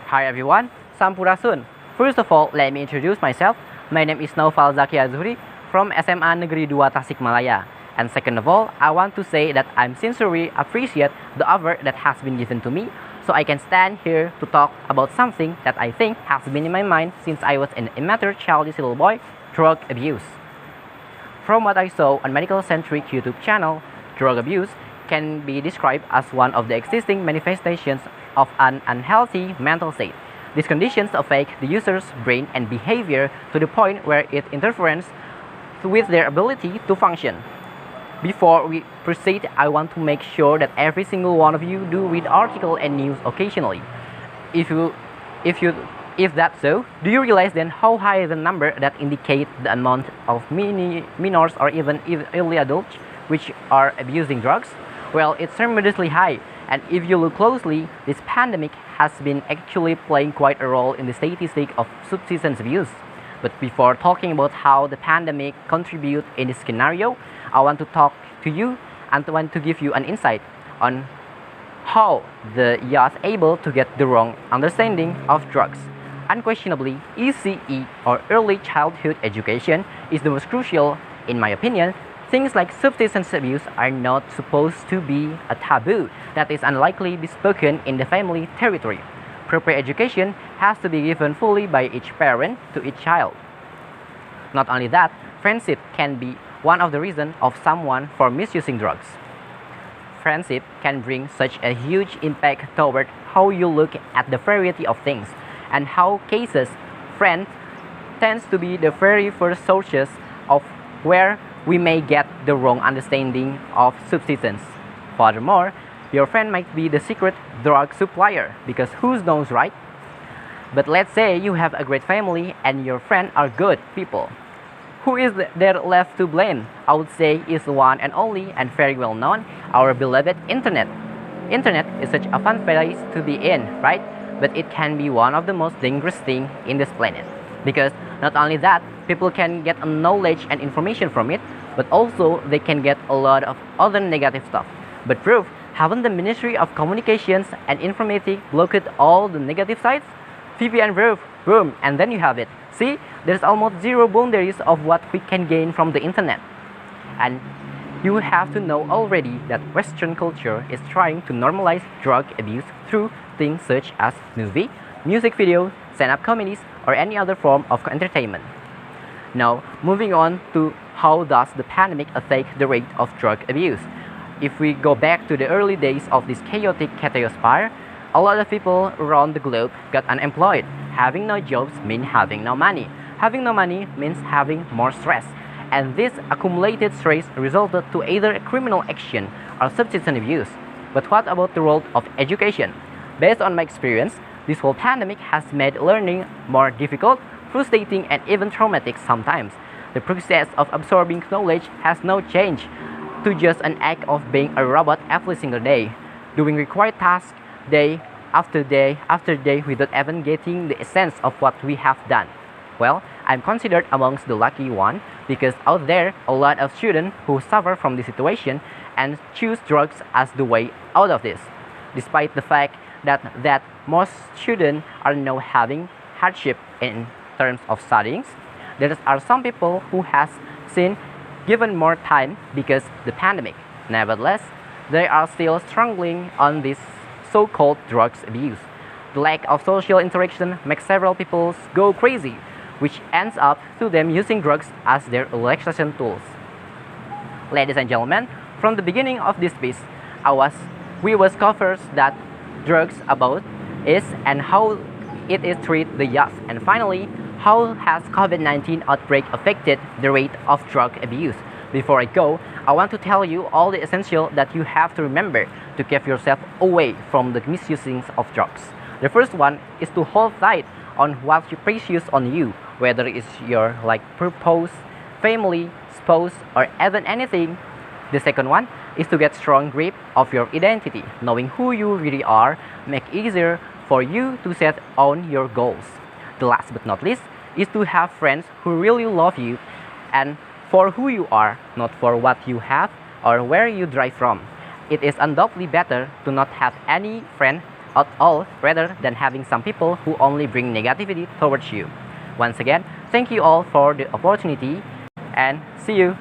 Hi everyone, Sampurasun. First of all, let me introduce myself. My name is Naufal Dzaky from SMA Negeri 2 Tasikmalaya. And second of all, I want to say that I'm sincerely appreciate the offer that has been given to me, so I can stand here to talk about something that I think has been in my mind since I was an immature childish little boy, drug abuse. From what I saw on Medical Centric YouTube channel, drug abuse can be described as one of the existing manifestations of an unhealthy mental state. These conditions affect the user's brain and behavior to the point where it interferes with their ability to function. Before we proceed, I want to make sure that every single one of you do read articles and news occasionally. If that's so, do you realize then how high the number that indicate the amount of minors or even early adults which are abusing drugs? Well, it's tremendously high, and if you look closely, this pandemic has been actually playing quite a role in the statistic of substance abuse. But before talking about how the pandemic contribute in this scenario, I want to talk to you and want to give you an insight on how the youth able to get the wrong understanding of drugs. Unquestionably, ECE or early childhood education is the most crucial in my opinion. Things like substance abuse are not supposed to be a taboo that is unlikely to be spoken in the family territory. Proper education has to be given fully by each parent to each child. Not only that, friendship can be one of the reasons of someone for misusing drugs. Friendship can bring such a huge impact toward how you look at the variety of things and how cases friends tends to be the very first sources of where we may get the wrong understanding of substance. Furthermore, your friend might be the secret drug supplier because who knows, right? But let's say you have a great family and your friends are good people. Who is there left to blame? I would say is the one and only and very well known, our beloved internet. Internet is such a fun place to be in, right? But it can be one of the most dangerous things in this planet. Because not only that, people can get knowledge and information from it, but also they can get a lot of other negative stuff. But proof, haven't the Ministry of Communications and Informatics blocked all the negative sites? VPN proof, boom, and then you have it. See, there's almost zero boundaries of what we can gain from the internet. And you have to know already that Western culture is trying to normalize drug abuse through things such as movie, music video, stand-up comedies, or any other form of entertainment. Now, moving on to how does the pandemic affect the rate of drug abuse? If we go back to the early days of this chaotic chaosphere, a lot of people around the globe got unemployed. Having no jobs means having no money. Having no money means having more stress. And this accumulated stress resulted to either criminal action or substance abuse. But what about the role of education? Based on my experience, this whole pandemic has made learning more difficult, frustrating, and even traumatic sometimes. The process of absorbing knowledge has no change to just an act of being a robot every single day, doing required tasks day after day after day without even getting the essence of what we have done. Well, I'm considered amongst the lucky one because out there a lot of students who suffer from this situation and choose drugs as the way out of this. Despite the fact that most students are now having hardship in terms of studying, there are some people who has seen given more time because the pandemic. Nevertheless, they are still struggling on this so-called drugs abuse. The lack of social interaction makes several people go crazy, which ends up to them using drugs as their relaxation tools. Ladies and gentlemen, from the beginning of this piece, we was covered that drugs about is and how it is treat the youth, and finally, how has COVID-19 outbreak affected the rate of drug abuse? Before I go, I want to tell you all the essential that you have to remember to keep yourself away from the misusing of drugs. The first one is to hold tight on what you precious on you, whether it's your purpose, family, spouse, or even anything. The second one is to get strong grip of your identity. Knowing who you really are make it easier for you to set on your goals. The last but not least is to have friends who really love you and for who you are, not for what you have or where you drive from. It is undoubtedly better to not have any friend at all rather than having some people who only bring negativity towards you. Once again, thank you all for the opportunity and see you.